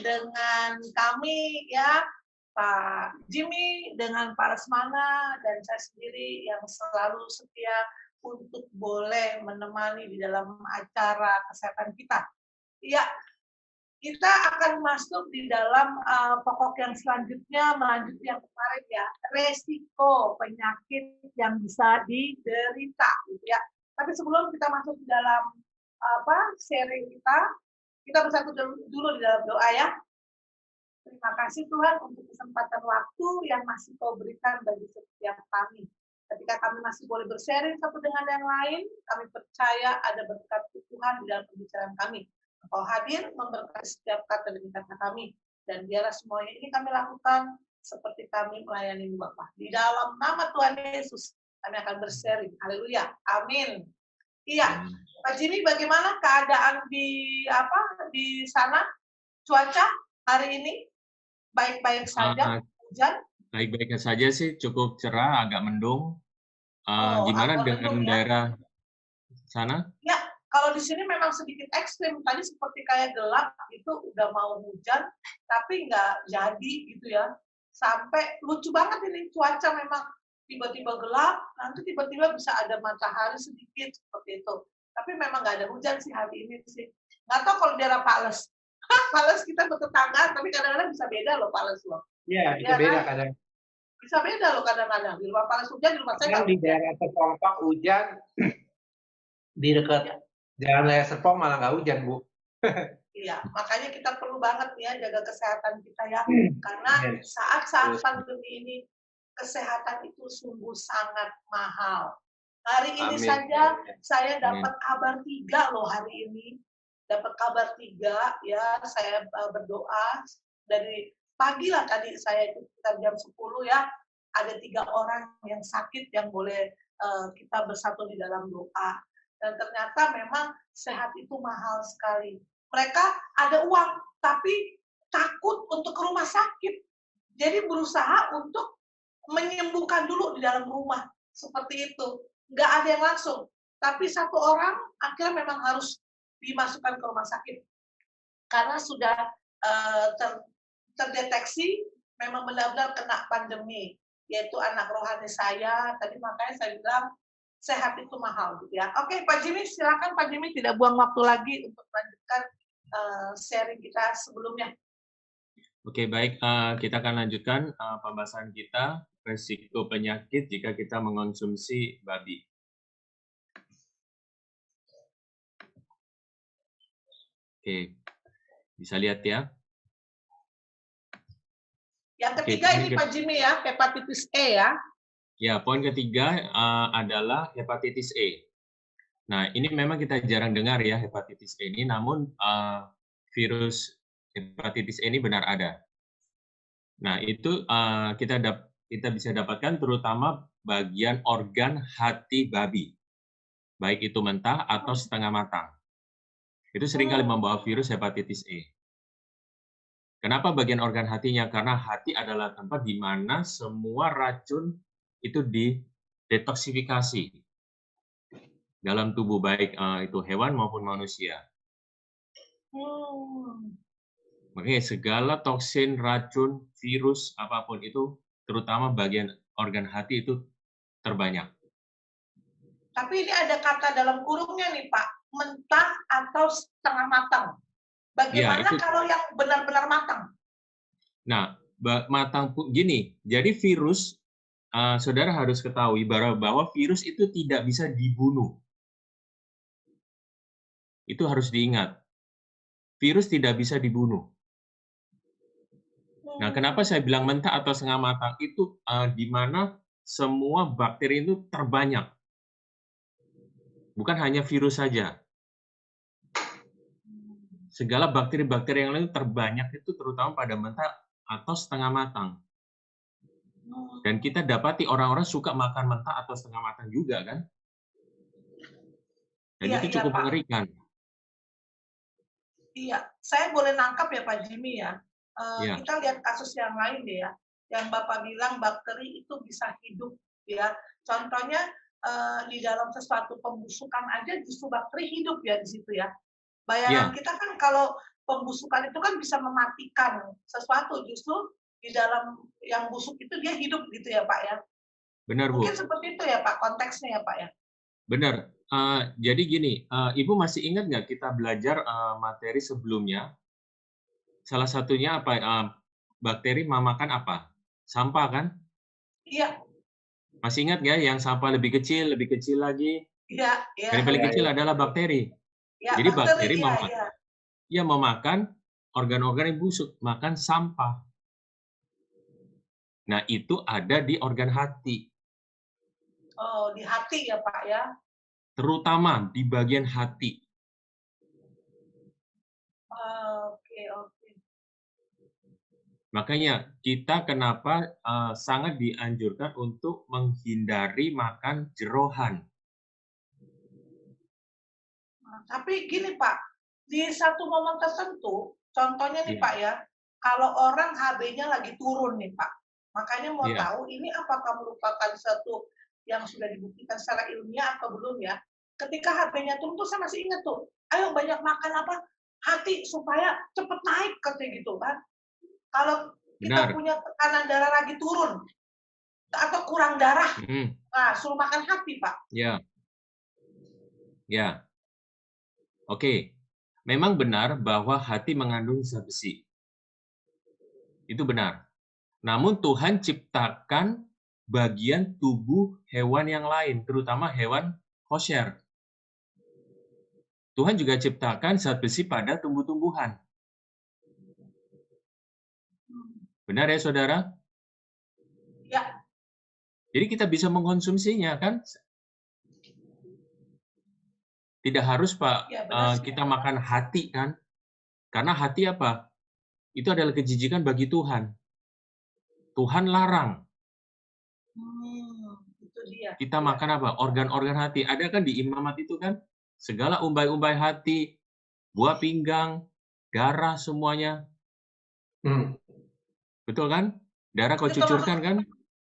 dengan kami ya, Pak Jimmy dengan Pak Lesmana dan saya sendiri yang selalu setia untuk boleh menemani di dalam acara kesehatan kita. Ya, kita akan masuk di dalam pokok yang selanjutnya, melanjutkan yang kemarin ya, resiko penyakit yang bisa diderita, gitu ya. Tapi sebelum kita masuk di dalam sharing kita bersatu dulu di dalam doa ya. Terima kasih Tuhan untuk kesempatan waktu yang masih Kau berikan bagi setiap kami. Ketika kami masih boleh bersharing satu dengan yang lain, kami percaya ada berkat Tuhan di dalam pembicaraan kami. Kau hadir memberkati setiap kata demi kata kami. Dan biarlah semuanya ini kami lakukan seperti kami melayani Bapa. Di dalam nama Tuhan Yesus, kami akan bersharing. Haleluya. Amin. Iya. Pak Jimmy, bagaimana keadaan di sana? Cuaca hari ini? Baik-baik saja? Hujan? Baik-baik saja sih, cukup cerah, agak mendung. Gimana dengan daerah sana? Ya, kalau di sini memang sedikit ekstrim. Tadi seperti kayak gelap, itu udah mau hujan, tapi nggak jadi gitu ya. Sampai lucu banget ini cuaca memang tiba-tiba gelap, nanti tiba-tiba bisa ada matahari sedikit seperti itu. Tapi memang nggak ada hujan sih hari ini sih. Nggak tahu kalau daerah Pales. Pales kita bertetangga, tapi kadang-kadang bisa beda loh Pales loh. Iya, bisa beda kadang. Bisa beda loh kadang-kadang. Di rumah Pales hujan, di rumah saya nggak hujan. Di daerah Serpong hujan, di dekat Jalan Raya Serpong malah nggak hujan, Bu. Iya, makanya kita perlu banget ya jaga kesehatan kita ya. Karena saat-saat pandemi ini, kesehatan itu sungguh sangat mahal. Hari ini saja saya dapat kabar 3 loh hari ini. Dapat kabar 3 ya, saya berdoa dari pagi lah tadi saya itu sekitar jam 10 ya, ada 3 orang yang sakit yang boleh kita bersatu di dalam doa. Dan ternyata memang sehat itu mahal sekali. Mereka ada uang, tapi takut untuk ke rumah sakit. Jadi berusaha untuk menyembuhkan dulu di dalam rumah. Seperti itu. Nggak ada yang langsung. Tapi 1 orang akhirnya memang harus dimasukkan ke rumah sakit. Karena sudah terdeteksi memang benar-benar kena pandemi. Yaitu anak rohani saya. Tadi makanya saya bilang, sehat itu mahal. Gitu ya. Oke, Pak Jimmy, silakan Pak Jimmy tidak buang waktu lagi untuk melanjutkan sharing kita sebelumnya. Oke, baik. Kita akan lanjutkan pembahasan kita, resiko penyakit jika kita mengonsumsi babi. Oke, bisa lihat ya. Yang ketiga ini Pak Jimmy ya, hepatitis E ya. Ya, poin ketiga adalah hepatitis E. Nah, ini memang kita jarang dengar ya hepatitis E ini, namun virus hepatitis E ini benar ada. Nah, itu kita bisa dapatkan terutama bagian organ hati babi, baik itu mentah atau setengah matang. Itu seringkali membawa virus hepatitis E. Kenapa bagian organ hatinya? Karena hati adalah tempat di mana semua racun itu didetoksifikasi dalam tubuh, baik itu hewan maupun manusia. Makanya segala toksin, racun, virus, apapun itu, terutama bagian organ hati itu terbanyak. Tapi ini ada kata dalam kurungnya nih Pak, mentah atau setengah matang. Bagaimana ya, kalau yang benar-benar matang? Nah, matang gini, jadi virus, saudara harus ketahui bahwa virus itu tidak bisa dibunuh. Itu harus diingat. Virus tidak bisa dibunuh. Nah, kenapa saya bilang mentah atau setengah matang? Itu di mana semua bakteri itu terbanyak. Bukan hanya virus saja. Segala bakteri-bakteri yang lain terbanyak itu terutama pada mentah atau setengah matang. Dan kita dapati orang-orang suka makan mentah atau setengah matang juga, kan? Dan itu cukup mengerikan. Iya, saya boleh nangkap ya Pak Jimmy ya. Kita lihat kasus yang lain deh ya. Yang Bapak bilang bakteri itu bisa hidup ya. Contohnya di dalam sesuatu pembusukan aja justru bakteri hidup ya di situ ya. Bayangan kita kan kalau pembusukan itu kan bisa mematikan sesuatu, justru di dalam yang busuk itu dia hidup gitu ya Pak ya? Benar, Bu. Mungkin seperti itu ya Pak, konteksnya ya Pak ya? Benar. Jadi gini, Ibu masih ingat nggak kita belajar materi sebelumnya? Salah satunya apa? Bakteri memakan apa? Sampah kan? Iya, Masih ingat nggak yang sampah lebih kecil lagi? iya, iya, Dan yang paling Iya, kecil iya. adalah bakteri. iya, Jadi bakteri, bakteri iya, iya. memakan organ-organ yang busuk, makan sampah. Nah, itu ada di organ hati, Oh, di hati ya Pak ya? terutama di bagian hati. Oke, oke. Makanya kita kenapa sangat dianjurkan untuk menghindari makan jeroan. Tapi gini Pak, di satu momen tertentu, contohnya nih Iya, Pak ya, kalau orang HB-nya lagi turun nih Pak, makanya mau iya, tahu ini apakah merupakan satu yang sudah dibuktikan secara ilmiah atau belum ya? Ketika HB-nya turun tuh saya masih ingat tuh, ayo banyak makan apa hati supaya cepet naik katanya gitu kan. Kalau kita benar. punya tekanan darah lagi turun atau kurang darah, Mm, nah suruh makan hati Pak. ya, ya. Oke. Memang benar bahwa hati mengandung zat besi. Itu benar. Namun Tuhan ciptakan bagian tubuh hewan yang lain, terutama hewan kosher. Tuhan juga ciptakan zat besi pada tumbuh-tumbuhan. Benar ya, saudara? Ya, Jadi kita bisa mengkonsumsinya, kan? Tidak harus, Pak, ya benar sih. kita makan hati, kan? Karena hati apa? Itu adalah kejijikan bagi Tuhan. Tuhan larang Itu dia. kita Ya. makan apa? Organ-organ hati. Ada kan di imamat itu kan? Segala umbai-umbai hati, buah pinggang, darah semuanya. Betul kan? Darah kau Itu termasuk cucurkan kan?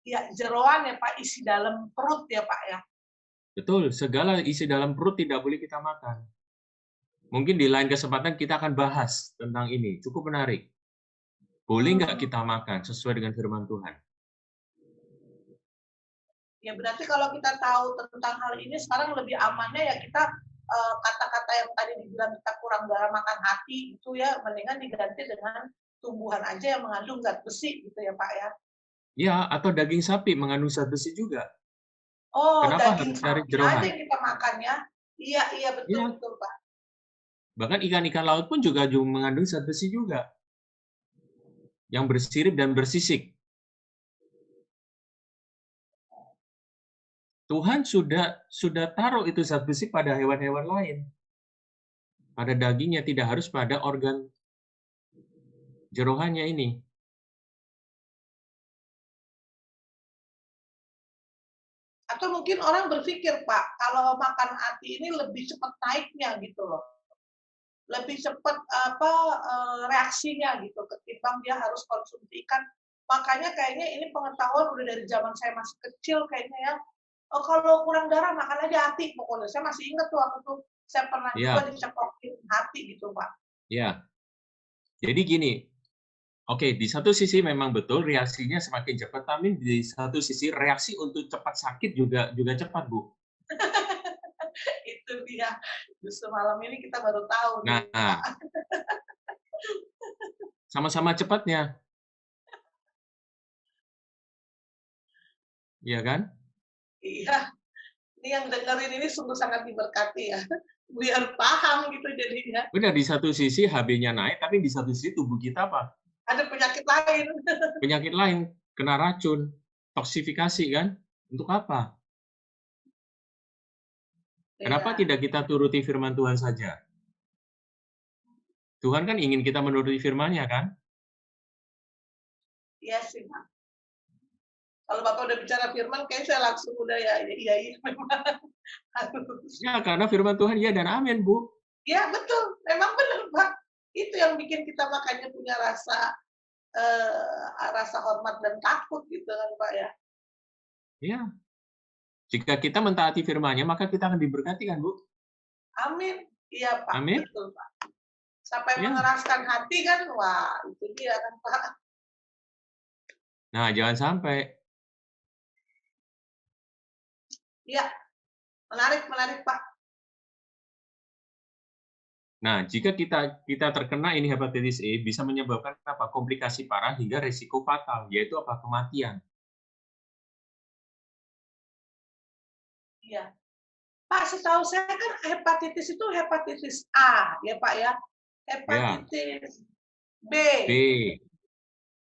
ya jeroan ya Pak, isi dalam perut ya Pak ya. Betul, segala isi dalam perut tidak boleh kita makan. Mungkin di lain kesempatan kita akan bahas tentang ini. Cukup menarik. Boleh nggak kita makan sesuai dengan firman Tuhan? Ya berarti kalau kita tahu tentang hal ini sekarang lebih amannya ya kita kata-kata yang tadi dibilang kita kurang darah makan hati itu ya mendingan diganti dengan tumbuhan aja yang mengandung zat besi gitu ya Pak ya. Ya, atau daging sapi mengandung zat besi juga. Oh, Kenapa daging harus cari sapi aja jeroan? yang kita makan ya. Iya, iya betul Ya, betul Pak. bahkan ikan-ikan laut pun juga mengandung zat besi juga. Yang bersirip dan bersisik. Tuhan sudah taruh itu zat besi pada hewan-hewan lain. Pada dagingnya, tidak harus pada organ jerohannya ini. Atau mungkin orang berpikir Pak, kalau makan hati ini lebih cepat naiknya gitu loh. Lebih cepat reaksinya gitu ketimbang dia harus konsumsi ikan. Makanya kayaknya ini pengetahuan udah dari zaman saya masih kecil kayaknya ya. Oh, kalau kurang darah makan aja hati pokoknya. Saya masih ingat tuh waktu itu saya pernah juga dicekokin hati gitu Pak. Ya. Jadi gini, oke, di satu sisi memang betul reaksinya semakin cepat, tapi di satu sisi reaksi untuk cepat sakit juga cepat, Bu. Itu dia. Justru malam ini kita baru tahu. Nah, sama-sama cepatnya. Iya kan? Iya. Ini yang dengerin ini sungguh sangat diberkati ya. Biar paham gitu jadinya. Benar, di satu sisi HB-nya naik, tapi di satu sisi tubuh kita apa? Ada penyakit lain. Penyakit lain, kena racun, toksifikasi kan? Untuk apa? Kenapa Ya. tidak kita turuti firman Tuhan saja? Tuhan kan ingin kita menuruti firman-Nya kan? Iya sih, Pak. Kalau Bapak udah bicara firman, kayaknya saya langsung udah ya, iya memang. Ya, karena firman Tuhan ya dan amin, Bu. Ya betul, memang benar Pak. Itu yang bikin kita makanya punya rasa hormat dan takut gitu kan Pak ya. Ya. Jika kita mentaati firman-Nya, maka kita akan diberkati kan, Bu? Amin. Iya Pak, Amin. betul Pak. sampai Ya. mengeraskan hati kan, wah itu dia kan Pak. Nah, jangan sampai. Iya, menarik menarik Pak. Nah, jika kita terkena ini hepatitis E, bisa menyebabkan apa? Komplikasi parah hingga risiko fatal, yaitu apa? Kematian. Iya. Pak, setahu saya kan hepatitis itu hepatitis A, ya Pak ya. Hepatitis B. B,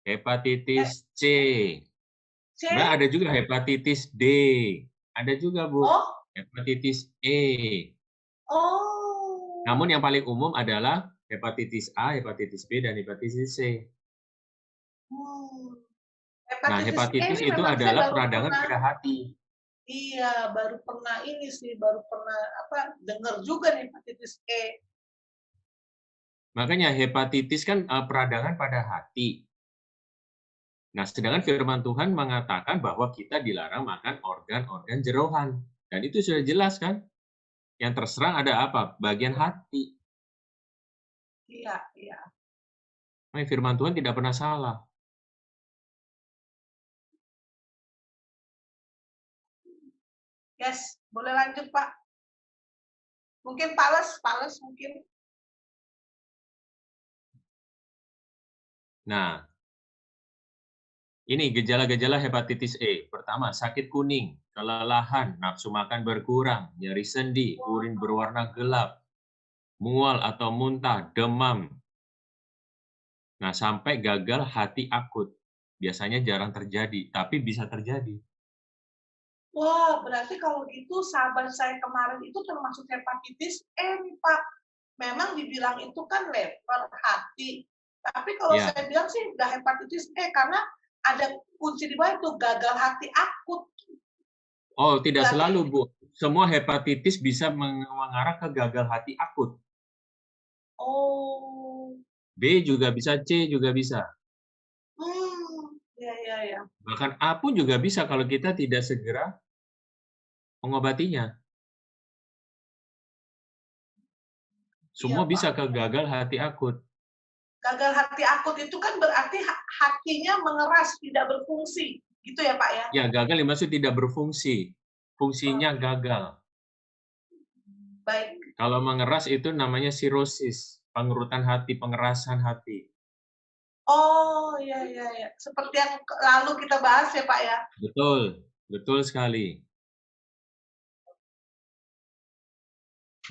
hepatitis C. C. Sebenarnya ada juga hepatitis D. Ada juga, Bu. Oh. Hepatitis E. Oh. Namun yang paling umum adalah hepatitis A, hepatitis B, dan hepatitis C. Nah, hepatitis E itu adalah peradangan pada hati. Iya, baru pernah ini sih, baru pernah dengar juga nih hepatitis E. Makanya hepatitis kan peradangan pada hati. Nah, sedangkan firman Tuhan mengatakan bahwa kita dilarang makan organ-organ jerohan. Dan itu sudah jelas kan? Yang terserang ada apa? Bagian hati. Iya, iya. Nah, firman Tuhan tidak pernah salah. Yes, boleh lanjut Pak. Mungkin Pales mungkin. Nah, ini gejala-gejala hepatitis E. Pertama, sakit kuning, kelelahan, nafsu makan berkurang, nyeri sendi, urin berwarna gelap, mual atau muntah, demam. Nah, sampai gagal hati akut. Biasanya jarang terjadi, tapi bisa terjadi. Wah, berarti kalau gitu sahabat saya kemarin itu termasuk hepatitis E nih Pak. Memang dibilang itu kan lever hati. Tapi kalau Ya. saya bilang sih udah hepatitis E karena ada kunci di bawah itu gagal hati akut. Oh, tidak Berarti, selalu, Bu. Semua hepatitis bisa mengarah ke gagal hati akut. oh. B juga bisa, C juga bisa. Ya, ya, ya. Bahkan A pun juga bisa kalau kita tidak segera mengobatinya. Semua Iya, bisa Pak. ke gagal hati akut. Gagal hati akut itu kan berarti hatinya mengeras, tidak berfungsi. Gitu ya, Pak ya? Ya, gagal maksud tidak berfungsi. Fungsinya gagal. Baik. Kalau mengeras itu namanya sirosis, pengerutan hati, pengerasan hati. Oh, iya, iya, iya. Seperti yang lalu kita bahas ya, Pak ya? Betul, betul sekali.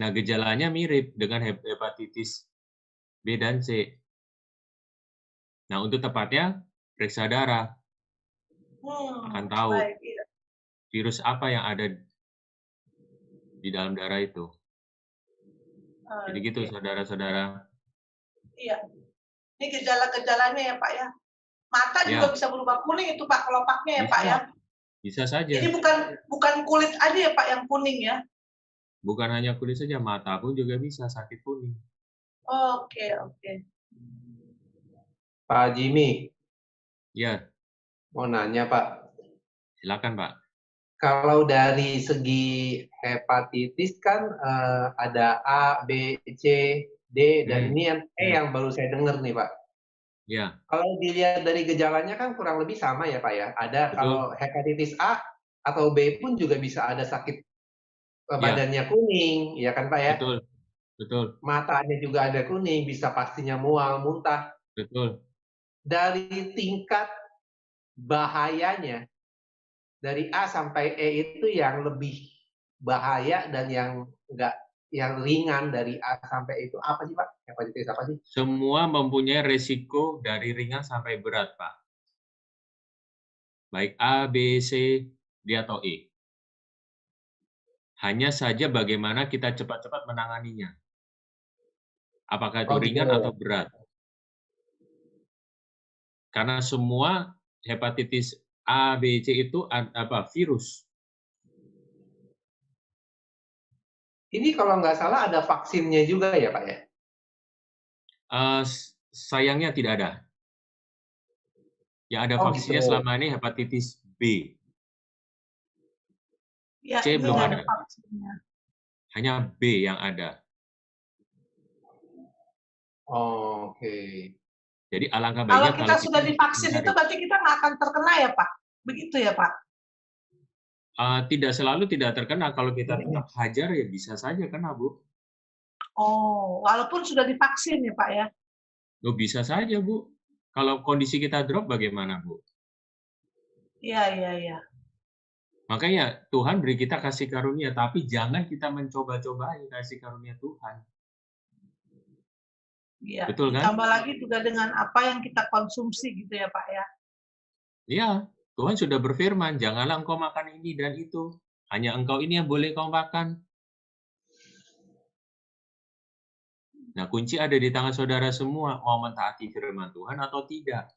Nah, gejalanya mirip dengan hepatitis B dan C. Nah, untuk tepatnya, periksa darah. Akan tahu baik, iya. virus apa yang ada di dalam darah itu. Jadi gitu, saudara-saudara. Iya. Ini gejala-gejalanya ya, Pak ya? Mata juga bisa berubah kuning itu, Pak, kelopaknya ya, Pak ya? Bisa saja. Jadi bukan kulit aja ya, Pak, yang kuning ya? Bukan hanya kulit saja, mata pun juga bisa sakit kuning. Oke, oke. Pak Jimmy. Ya. Mau nanya, Pak. Silakan, Pak. Kalau dari segi hepatitis kan ada A, B, C, D, dan ini yang E yang baru saya dengar nih, Pak. Ya. Kalau dilihat dari gejalanya kan kurang lebih sama ya, Pak ya. Ada kalau hepatitis A atau B pun juga bisa ada sakit badannya kuning, ya kan Pak ya? Betul, betul. Matanya juga ada kuning, bisa pastinya mual, muntah. Betul. Dari tingkat bahayanya, dari A sampai E itu yang lebih bahaya dan yang enggak, yang ringan dari A sampai E itu apa sih Pak? Hepatitis apa sih? Semua mempunyai resiko dari ringan sampai berat, Pak. Baik A, B, C, D atau E. Hanya saja bagaimana kita cepat-cepat menanganinya. Apakah itu ringan atau berat. Karena semua hepatitis A, B, C itu virus. Ini kalau nggak salah ada vaksinnya juga ya Pak ya? Sayangnya tidak ada. Yang ada vaksinnya selama ini hepatitis B. Ya, C belum ada. Vaksinnya. Hanya B yang ada. Oke. Jadi alangkah Kalau baiknya kita kalau sudah kita divaksin itu hindari. berarti kita nggak akan terkena ya Pak? Begitu ya Pak? Tidak selalu tidak terkena, kalau kita tetap hajar ya bisa saja kena, Bu. Oh, walaupun sudah divaksin ya Pak ya? Oh, bisa saja, Bu. Kalau kondisi kita drop bagaimana, Bu? Iya, iya, iya. Makanya Tuhan beri kita kasih karunia, tapi jangan kita mencoba-cobai kasih karunia Tuhan. Iya, Betul kan? ditambah lagi juga dengan apa yang kita konsumsi gitu ya Pak ya? Iya, Tuhan sudah berfirman, janganlah engkau makan ini dan itu. Hanya engkau ini yang boleh kau makan. Nah, kunci ada di tangan saudara semua, mau mentaati firman Tuhan atau tidak.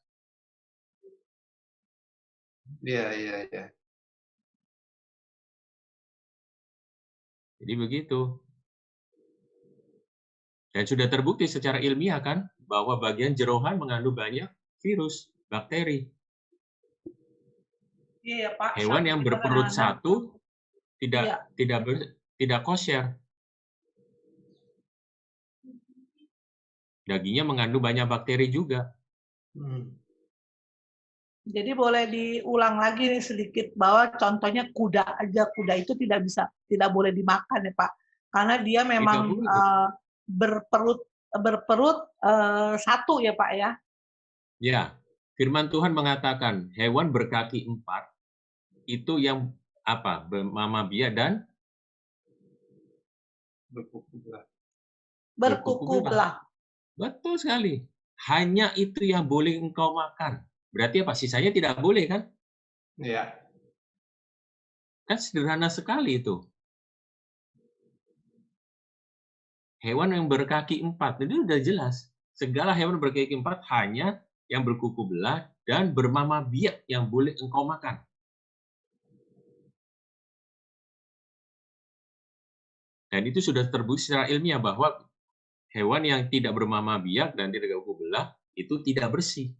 Iya, iya, iya. Jadi begitu. Dan sudah terbukti secara ilmiah kan, bahwa bagian jeroan mengandung banyak virus, bakteri. Iya Pak, Hewan sampai yang kita berperut kadang-kadang satu tidak iya. tidak kosher. Dagingnya mengandung banyak bakteri juga. Jadi boleh diulang lagi nih sedikit bahwa contohnya kuda aja, kuda itu tidak boleh dimakan ya Pak, karena dia Tidak memang boleh. berperut satu ya Pak ya. Ya, firman Tuhan mengatakan hewan berkaki 4 itu yang apa? Bermamabia dan berkuku Berkuku belah. belah. Betul sekali. Hanya itu yang boleh engkau makan. Berarti apa? Sisanya tidak boleh kan? Iya. Kan sederhana sekali itu. Hewan yang berkaki 4, itu sudah jelas. Segala hewan berkaki 4 hanya yang berkuku belah dan bermama biak yang boleh engkau makan. Dan itu sudah terbukti secara ilmiah bahwa hewan yang tidak bermama biak dan tidak berkuku belah itu tidak bersih.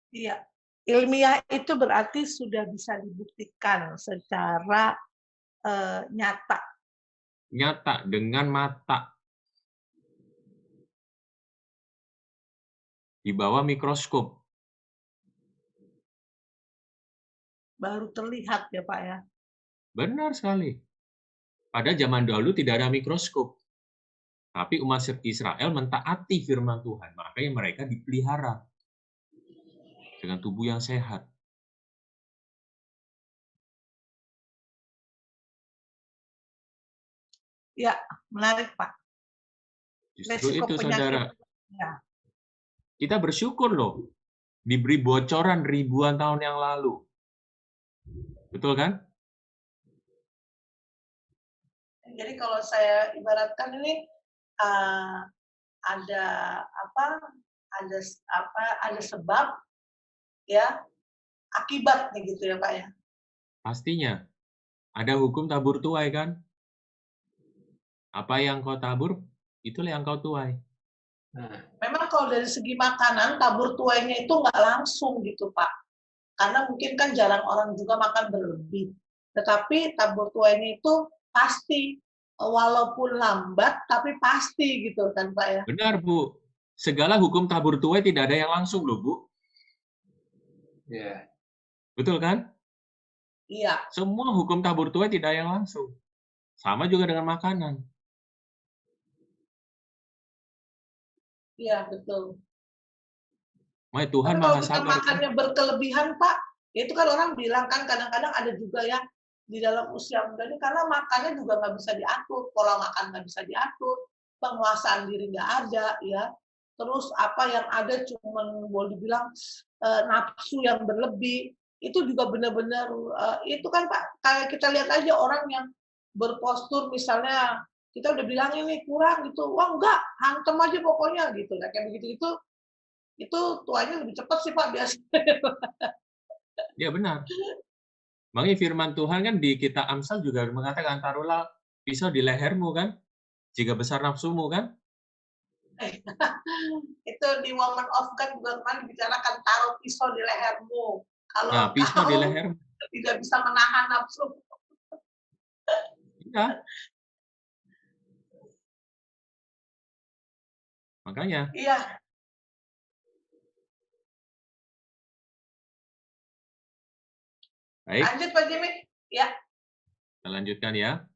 Iya. Ilmiah itu berarti sudah bisa dibuktikan secara nyata. Nyata dengan mata. Di bawah mikroskop. Baru terlihat ya Pak ya. Benar sekali. Pada zaman dahulu tidak ada mikroskop. Tapi umat Israel mentaati firman Tuhan. Makanya mereka dipelihara dengan tubuh yang sehat. Ya, menarik Pak. Justru Resiko itu, penyakit. saudara. Ya. Kita bersyukur loh. Diberi bocoran ribuan tahun yang lalu. Betul kan? Jadi kalau saya ibaratkan ini ada sebab ya, akibat nih gitu ya Pak ya. Pastinya. Ada hukum tabur tuai kan? Apa yang kau tabur, itulah yang kau tuai. Memang kalau dari segi makanan, tabur tuainya itu nggak langsung gitu Pak. Karena mungkin kan jarang orang juga makan berlebih. Tetapi tabur tuainya itu pasti, walaupun lambat, tapi pasti gitu kan Pak ya. Benar, Bu. Segala hukum tabur tuai tidak ada yang langsung loh, Bu. Iya. Betul kan? Iya. Semua hukum tabur tuai tidak yang langsung. Sama juga dengan makanan. Iya, betul. Makanya Tuhan Tapi kalau Maha kita Sabar. makannya berkelebihan, Pak, itu kan orang bilang kan kadang-kadang ada juga ya di dalam usia muda ini karena makannya juga nggak bisa diatur, pola makan nggak bisa diatur, penguasaan diri nggak ada, ya. Terus apa yang ada cuma boleh dibilang nafsu yang berlebih, itu juga benar-benar itu kan Pak, kayak kita lihat aja orang yang berpostur misalnya kita udah bilang ini kurang gitu, wah enggak, hantem aja pokoknya gitu, nah, kayak begitu itu tuanya lebih cepat sih Pak biasanya. Ya benar. Makanya firman Tuhan kan di kitab Amsal juga mengatakan, taruhlah pisau di lehermu kan, jika besar nafsumu kan. Itu di Woman of God juga kemarin dibicarakan taruh pisau di lehermu. Kalau Nah, pisau di kau lehermu. tidak bisa menahan nafsu. Ya. Makanya. Iya. Baik. Lanjut Pak Jimmy. Ya. Kita lanjutkan ya.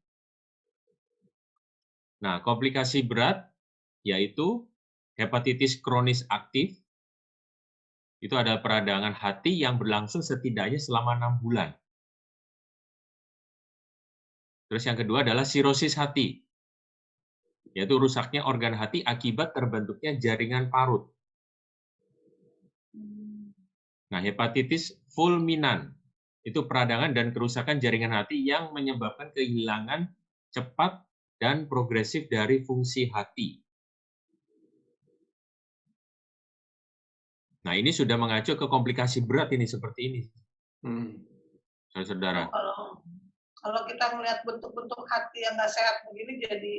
Nah, komplikasi berat yaitu hepatitis kronis aktif. Itu adalah peradangan hati yang berlangsung setidaknya selama 6 bulan. Terus yang kedua adalah sirosis hati, yaitu rusaknya organ hati akibat terbentuknya jaringan parut. Nah, hepatitis fulminan, itu peradangan dan kerusakan jaringan hati yang menyebabkan kehilangan cepat dan progresif dari fungsi hati. Nah, ini sudah mengacu ke komplikasi berat ini, seperti ini. Saudara. Kalau kita melihat bentuk-bentuk hati yang nggak sehat begini, jadi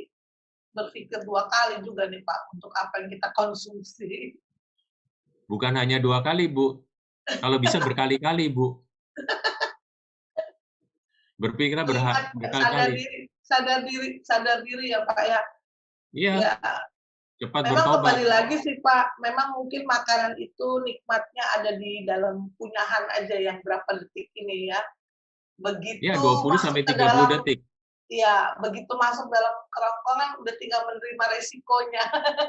berpikir 2 kali juga nih Pak, untuk apa yang kita konsumsi. Bukan hanya 2 kali, Bu. Kalau bisa berkali-kali, Bu. Berpikirnya berkali-kali. Sadar diri ya Pak ya. Iya. Ya. Cepat memang bertobat. kembali lagi sih Pak, memang mungkin makanan itu nikmatnya ada di dalam punyahan aja yang berapa detik ini ya. Begitu ya, 20 sampai 30 detik. Iya, begitu masuk dalam kerongkongan udah tinggal menerima resikonya.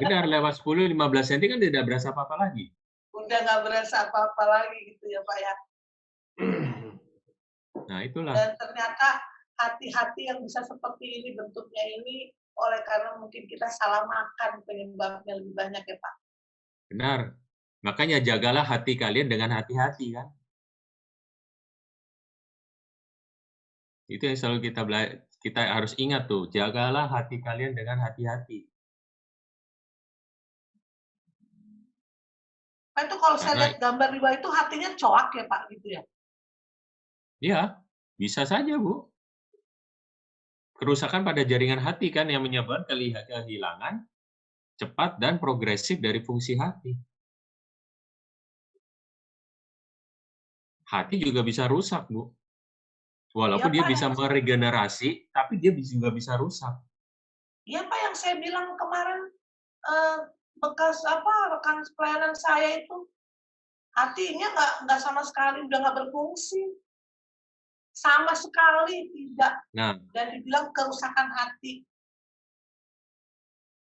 Benar, lewat 10-15 cm kan tidak berasa apa-apa lagi. Udah nggak berasa apa-apa lagi gitu ya Pak ya. Nah, itulah. Dan ternyata hati-hati yang bisa seperti ini bentuknya ini oleh karena mungkin kita salah makan penyebabnya lebih banyak ya Pak. Benar. Makanya jagalah hati kalian dengan hati-hati kan. Itu yang selalu kita harus ingat tuh, jagalah hati kalian dengan hati-hati. Pak itu kalau saya lihat gambar di bawah itu hatinya coak ya Pak gitu ya? Iya, bisa saja Bu. Kerusakan pada jaringan hati kan yang menyebabkan kehilangan cepat dan progresif dari fungsi hati. Hati juga bisa rusak, Bu. Walaupun dia bisa meregenerasi, tapi dia juga bisa rusak. Iya Pak, yang saya bilang kemarin bekas rekan pelayanan saya itu hatinya nggak sama sekali udah nggak berfungsi. Sama sekali tidak. Nah, dan dibilang kerusakan hati.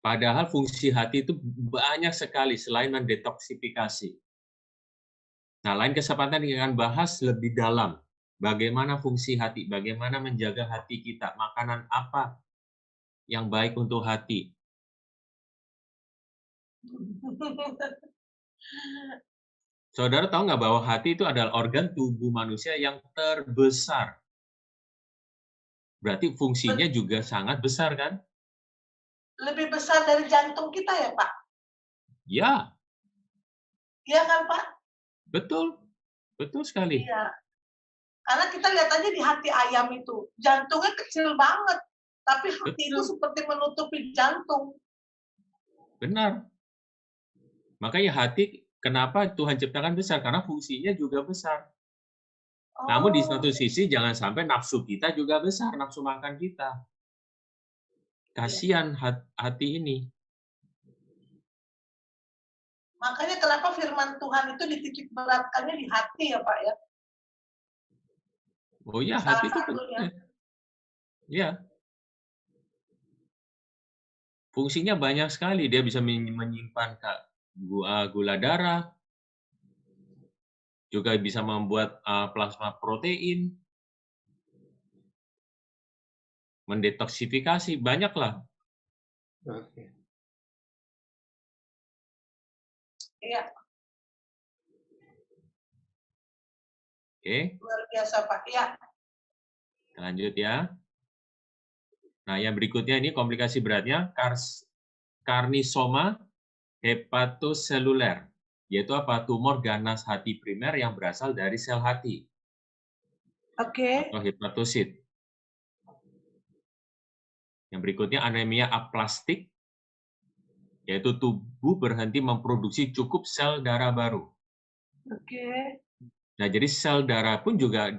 Padahal fungsi hati itu banyak sekali selain mendetoksifikasi. Nah, lain kesempatan kita akan bahas lebih dalam bagaimana fungsi hati, bagaimana menjaga hati kita, makanan apa yang baik untuk hati. Saudara tahu nggak bahwa hati itu adalah organ tubuh manusia yang terbesar? Berarti fungsinya juga sangat besar kan? Lebih besar dari jantung kita ya Pak? Ya. Iya kan Pak? Betul, betul sekali. Iya. Karena kita lihat aja di hati ayam itu, jantungnya kecil banget, tapi hati itu seperti menutupi jantung. Benar. Makanya hati, kenapa Tuhan ciptakan besar? Karena fungsinya juga besar. Namun di satu sisi jangan sampai nafsu kita juga besar, nafsu makan kita. Kasihan hati ini. Makanya kenapa firman Tuhan itu dititik beratkannya di hati ya Pak ya? Oh iya, hati itu penting. Ya. Fungsinya banyak sekali. Dia bisa menyimpan gula darah, juga bisa membuat plasma protein, mendetoksifikasi, banyaklah. Oke. Iya. Oke. Luar biasa Pak. Iya. Lanjut ya. Nah, yang berikutnya ini komplikasi beratnya karnisoma hepatoseluler, yaitu apa? Tumor ganas hati primer yang berasal dari sel hati. Oke. Atau hepatosit. Yang berikutnya anemia aplastik, yaitu tubuh berhenti memproduksi cukup sel darah baru. Oke. Nah, jadi sel darah pun juga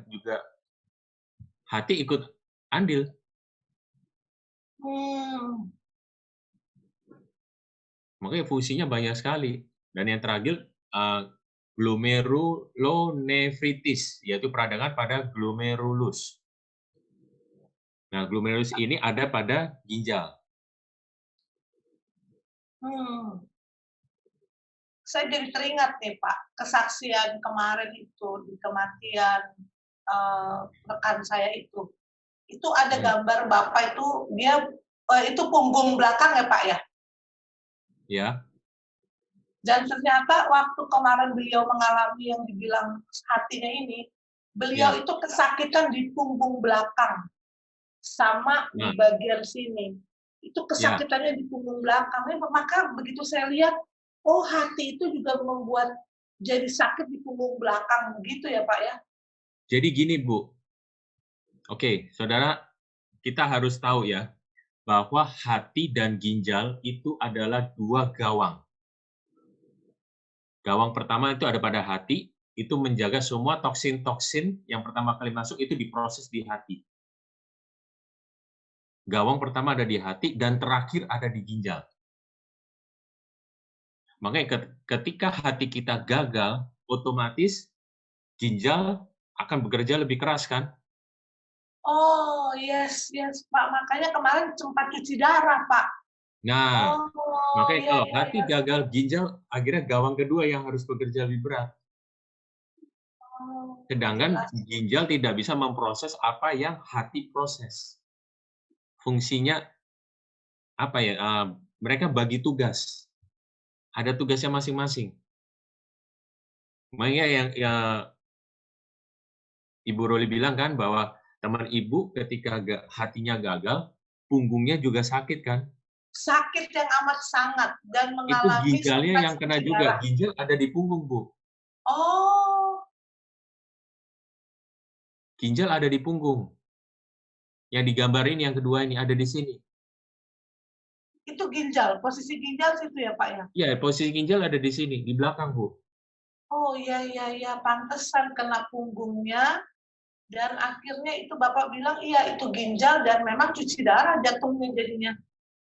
hati ikut andil. Makanya fungsinya banyak sekali. Dan yang terakhir, glomerulonefritis, yaitu peradangan pada glomerulus. Nah, glomerulus ini ada pada ginjal. Saya jadi teringat nih Pak, kesaksian kemarin itu di kematian rekan saya itu. Itu ada gambar Bapak itu, dia itu punggung belakang ya Pak ya? Ya. Dan ternyata waktu kemarin beliau mengalami yang dibilang hatinya ini, beliau itu kesakitan di punggung belakang sama di bagian sini. Itu kesakitannya di punggung belakangnya. Maka begitu saya lihat, oh hati itu juga membuat jadi sakit di punggung belakang, begitu ya Pak ya? Jadi gini Bu, oke saudara, kita harus tahu ya, bahwa hati dan ginjal itu adalah dua gawang. Gawang pertama itu ada pada hati, itu menjaga semua toksin-toksin yang pertama kali masuk itu diproses di hati. Gawang pertama ada di hati dan terakhir ada di ginjal. Makanya ketika hati kita gagal, otomatis ginjal akan bekerja lebih keras kan? Oh, yes Pak. Makanya kemarin sempat cuci darah Pak. Nah, makanya iya, kalau iya, hati iya. gagal, ginjal akhirnya gawang kedua yang harus bekerja lebih berat. Sedangkan ginjal tidak bisa memproses apa yang hati proses. Fungsinya apa ya? Mereka bagi tugas. Ada tugasnya masing-masing. Makanya yang Ibu Roli bilang kan bahwa teman Ibu ketika hatinya gagal, punggungnya juga sakit kan? Sakit yang amat sangat dan Itu mengalami ginjalnya sampai yang kena cuci juga. darah. Ginjal ada di punggung, Bu. Oh, Ginjal ada di punggung. Yang digambarin yang kedua ini ada di sini. itu ginjal, posisi ginjal situ ya Pak ya? Iya, posisi ginjal ada di sini, di belakang, Bu. Oh iya, pantesan kena punggungnya dan akhirnya itu Bapak bilang iya itu ginjal dan memang cuci darah jatuhnya jadinya.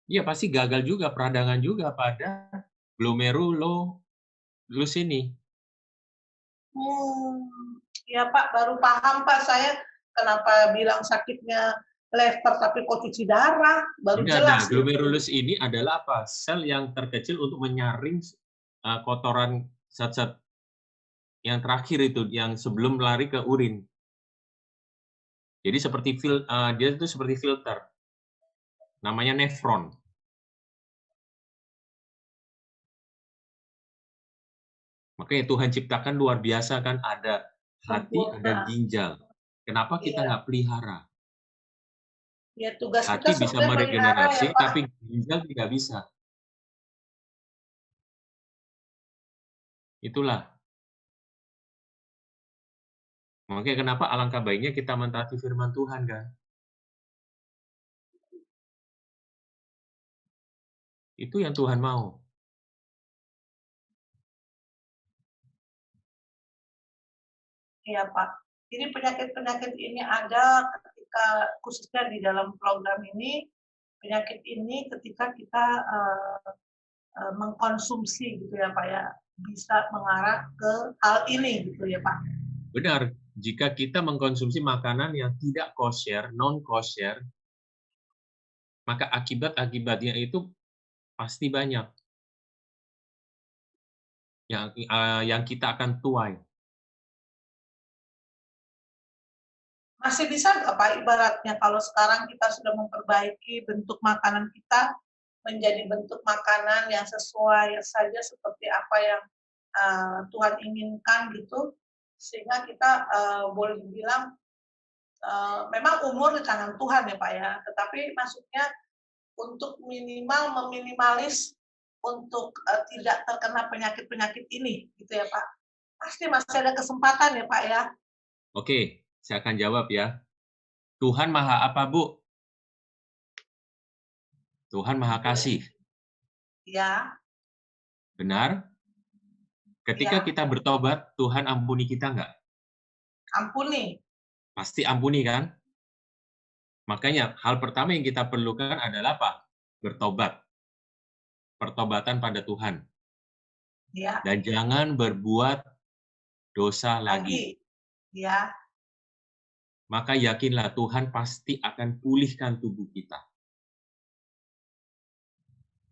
Iya, pasti gagal juga, peradangan juga pada glomerulus ini. Ya Pak, baru paham Pak saya kenapa bilang sakitnya lever tapi kok cuci darah, baru jelas. Glomerulus ini adalah apa? Sel yang terkecil untuk menyaring kotoran zat-zat yang terakhir itu, yang sebelum lari ke urin. Jadi dia itu seperti filter. Namanya nefron. Makanya Tuhan ciptakan luar biasa kan, ada hati, ada ginjal. Kenapa kita nggak pelihara? Ya tugas kita Hati bisa sebenarnya pelihara meregenerasi, ya Pak. tapi ginjal tidak bisa. Itulah. Makanya kenapa alangkah baiknya kita mentaati firman Tuhan kan? Itu yang Tuhan mau. Iya Pak. Jadi penyakit-penyakit ini ada ketika khususnya di dalam program ini, penyakit ini ketika kita mengkonsumsi gitu ya Pak ya, bisa mengarah ke hal ini gitu ya Pak. Benar, jika kita mengkonsumsi makanan yang tidak kosher, non kosher, maka akibat-akibatnya itu pasti banyak. Yang kita akan tuai. Masih bisa nggak Pak ibaratnya kalau sekarang kita sudah memperbaiki bentuk makanan kita menjadi bentuk makanan yang sesuai saja seperti apa yang Tuhan inginkan gitu, sehingga kita boleh dibilang memang umur di tangan Tuhan ya Pak ya, tetapi maksudnya untuk meminimalis untuk tidak terkena penyakit-penyakit ini gitu ya Pak. Pasti masih ada kesempatan ya Pak ya. Oke, saya akan jawab ya. Tuhan Maha apa, Bu? Tuhan Maha Kasih. Ya. Benar? Ketika kita bertobat, Tuhan ampuni kita nggak? Ampuni. Pasti ampuni kan? Makanya hal pertama yang kita perlukan adalah apa? Bertobat. pertobatan pada Tuhan. Ya, Dan jangan berbuat dosa lagi. lagi. Ya, Maka yakinlah Tuhan pasti akan pulihkan tubuh kita.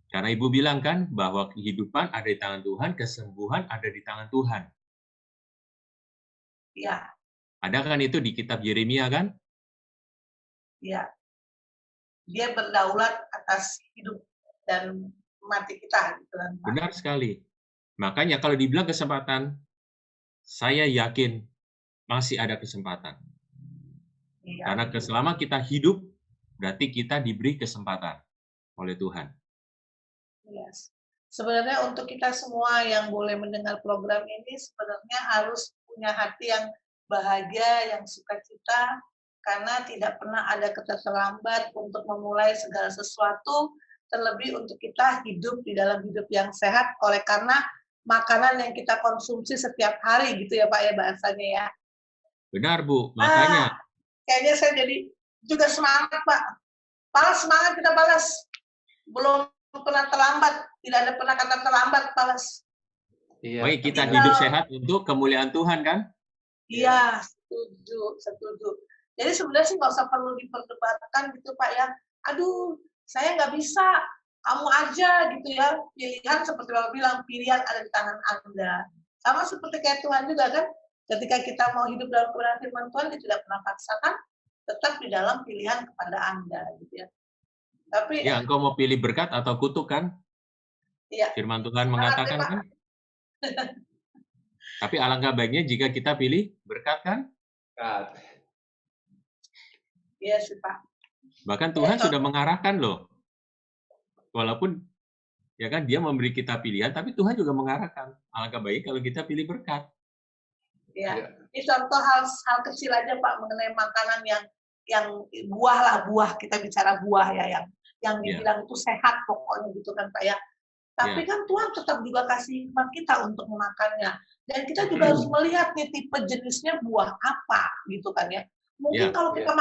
Karena Ibu bilang kan bahwa kehidupan ada di tangan Tuhan, kesembuhan ada di tangan Tuhan. ya, Ada kan itu di kitab Yeremia kan? ya. Dia berdaulat atas hidup dan mati kita, gitu kan, Pak. Benar sekali. Makanya kalau dibilang kesempatan, saya yakin masih ada kesempatan. Iya. Karena selama kita hidup, berarti kita diberi kesempatan oleh Tuhan. Yes. Sebenarnya untuk kita semua yang boleh mendengar program ini sebenarnya harus punya hati yang bahagia, yang sukacita, karena tidak pernah ada kata terlambat untuk memulai segala sesuatu, terlebih untuk kita hidup di dalam hidup yang sehat, oleh karena makanan yang kita konsumsi setiap hari gitu ya Pak ya bahasanya ya. Benar Bu, makanya. Kayaknya saya jadi juga semangat Pak. Balas semangat kita balas. Belum pernah terlambat, tidak ada pernah kata terlambat, balas. Iya. Baik, kita hidup sehat untuk kemuliaan Tuhan kan? Iya, setuju. Jadi sebenarnya sih nggak usah perlu diperdebatkan gitu Pak ya. Aduh, saya nggak bisa, kamu aja gitu ya. Pilihan seperti Bapak bilang, pilihan ada di tangan Anda. Sama seperti kayak Tuhan juga kan. Ketika kita mau hidup dalam kebenaran firman Tuhan, dia tidak pernah paksakan, tetap di dalam pilihan kepada Anda gitu ya. Tapi ya, engkau mau pilih berkat atau kutuk kan? Iya. Firman Tuhan mengatakan kan? Tapi alangkah baiknya jika kita pilih berkat kan? Iya sih Pak. Bahkan Tuhan sudah mengarahkan loh. Walaupun ya kan dia memberi kita pilihan, tapi Tuhan juga mengarahkan. Alangkah baik kalau kita pilih berkat. Ya. Ini contoh hal kecil aja Pak mengenai makanan yang buah kita bicara buah ya yang dibilang itu sehat pokoknya gitu kan Pak ya. Tapi kan Tuhan tetap juga kasih hikmat kita untuk memakannya. Dan kita juga harus melihat nih tipe jenisnya buah apa gitu kan ya. Mungkin kalau kita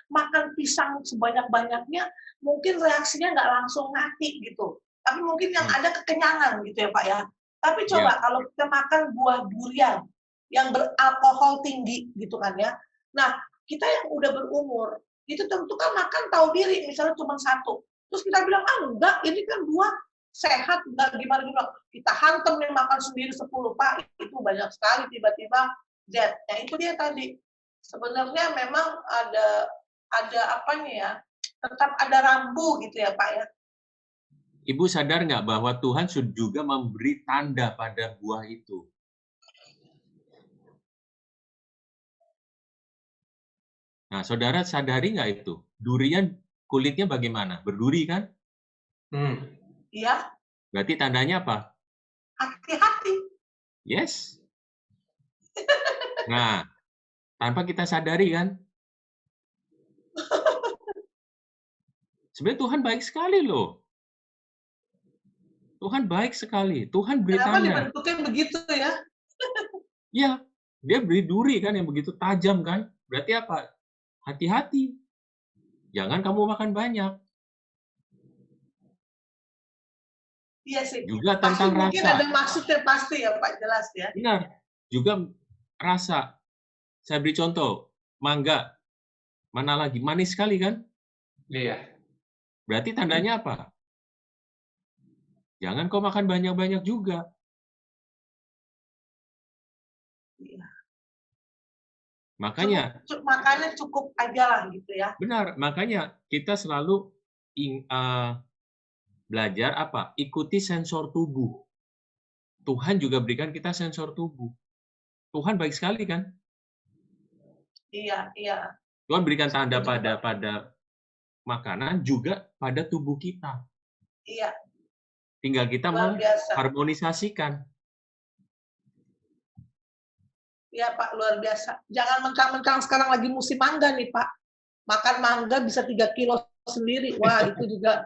makan pisang sebanyak-banyaknya, mungkin reaksinya nggak langsung mati gitu. Tapi mungkin yang ada kekenyangan gitu ya Pak ya. Tapi coba kalau kita makan buah durian yang beralkohol tinggi gitu kan ya. Nah, kita yang udah berumur, itu tentu kan makan tahu diri, misalnya cuma satu. Terus kita bilang, enggak, ini kan buah sehat, enggak gimana-gimana. Kita hantam nih makan sendiri 10, Pak, itu banyak sekali tiba-tiba Z. Nah, itu dia tadi. Sebenarnya memang ada apanya ya, tetap ada rambu gitu ya, Pak ya. Ibu sadar nggak bahwa Tuhan sudah juga memberi tanda pada buah itu? Nah, saudara sadari nggak itu? Durian kulitnya bagaimana? Berduri kan? Iya. Berarti tandanya apa? Hati-hati. Yes. Nah, tanpa kita sadari kan? Sebenarnya Tuhan baik sekali loh. Tuhan baik sekali. Tuhan beri tanda. Kenapa dibentuknya begitu ya? Iya, dia beri duri kan yang begitu tajam kan? Berarti apa? Hati-hati. Jangan kamu makan banyak. Iya sih. Juga tentang rasa. Mungkin ada maksudnya pasti ya Pak, jelas ya. Benar. Juga rasa. Saya beri contoh. Mangga. Mana lagi? Manis sekali kan? Iya. Berarti tandanya apa? Jangan kau makan banyak-banyak juga. Iya. Makanya makannya cukup aja lah gitu ya. Benar, makanya kita selalu belajar apa? Ikuti sensor tubuh. Tuhan juga berikan kita sensor tubuh. Tuhan baik sekali kan? Iya, iya. Tuhan berikan tanda pada makanan juga pada tubuh kita. Iya. Tinggal kita mengharmonisasikan. Iya Pak, luar biasa. Jangan mentang-mentang sekarang lagi musim mangga nih Pak. Makan mangga bisa 3 kilo sendiri. Wah, itu juga.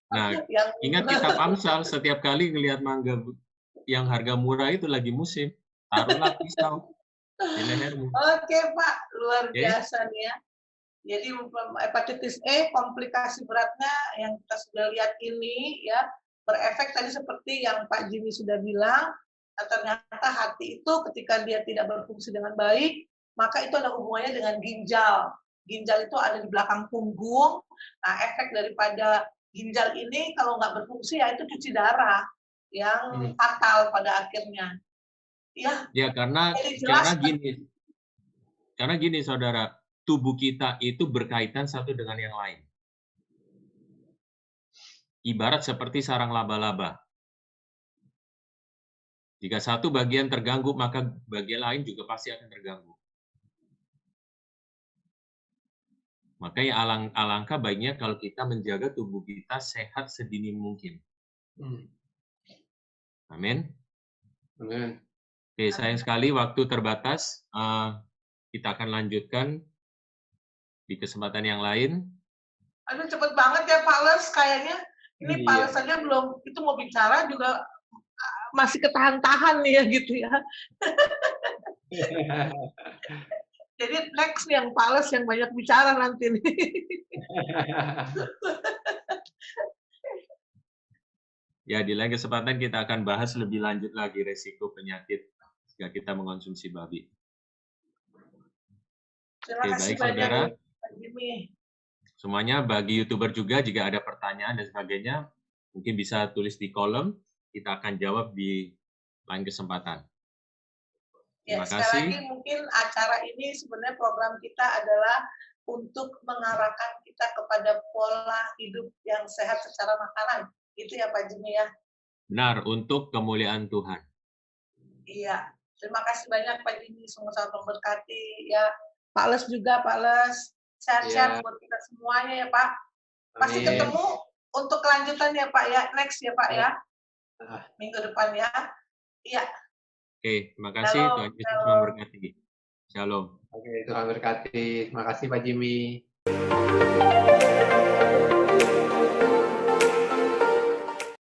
Nah, ingat kitab Amsal, setiap kali ngelihat mangga yang harga murah itu lagi musim, taruhlah pisau di lehermu. Oke Pak, luar biasa nih ya. Jadi hepatitis E, komplikasi beratnya yang kita sudah lihat ini ya, berefek tadi seperti yang Pak Jimmy sudah bilang, ternyata hati itu ketika dia tidak berfungsi dengan baik, maka itu ada hubungannya dengan ginjal. Ginjal itu ada di belakang punggung. Nah, efek daripada ginjal ini kalau nggak berfungsi ya itu cuci darah yang fatal pada akhirnya. Ya, Ya, karena gini saudara, tubuh kita itu berkaitan satu dengan yang lain. Ibarat seperti sarang laba-laba. Jika satu bagian terganggu, maka bagian lain juga pasti akan terganggu. Makanya alangkah baiknya kalau kita menjaga tubuh kita sehat sedini mungkin. Amin. Amin. Oke, sayang sekali waktu terbatas. Kita akan lanjutkan di kesempatan yang lain. Aduh, cepet banget ya Pak Les kayaknya. Ini Iya. Pak Les aja belum, itu mau bicara juga masih ketahan-tahan nih ya gitu ya. Jadi next nih yang Pak Les yang banyak bicara nanti nih. Ya, di lain kesempatan kita akan bahas lebih lanjut lagi resiko penyakit jika kita mengonsumsi babi. Terima kasih baik banyak saudara. Pak Jimmy. Semuanya bagi YouTuber juga jika ada pertanyaan dan sebagainya, mungkin bisa tulis di kolom, kita akan jawab di lain kesempatan. Ya, Terima sekali kasih. lagi mungkin acara ini sebenarnya program kita adalah untuk mengarahkan kita kepada pola hidup yang sehat secara makanan. Itu ya Pak Jimmy ya. Benar, untuk kemuliaan Tuhan. Iya, terima kasih banyak Pak Jimmy, sama-sama memberkati ya. Pak Les juga, Pak Les. Sehat-sehat buat kita semuanya ya Pak. Pasti ketemu untuk kelanjutan ya Pak ya, next ya Pak ya. Minggu depan ya. Iya. Oke, terima kasih. Tuhan Yesus memberkati. Shalom. Oke, Tuhan berkati. Terima kasih Pak Jimmy.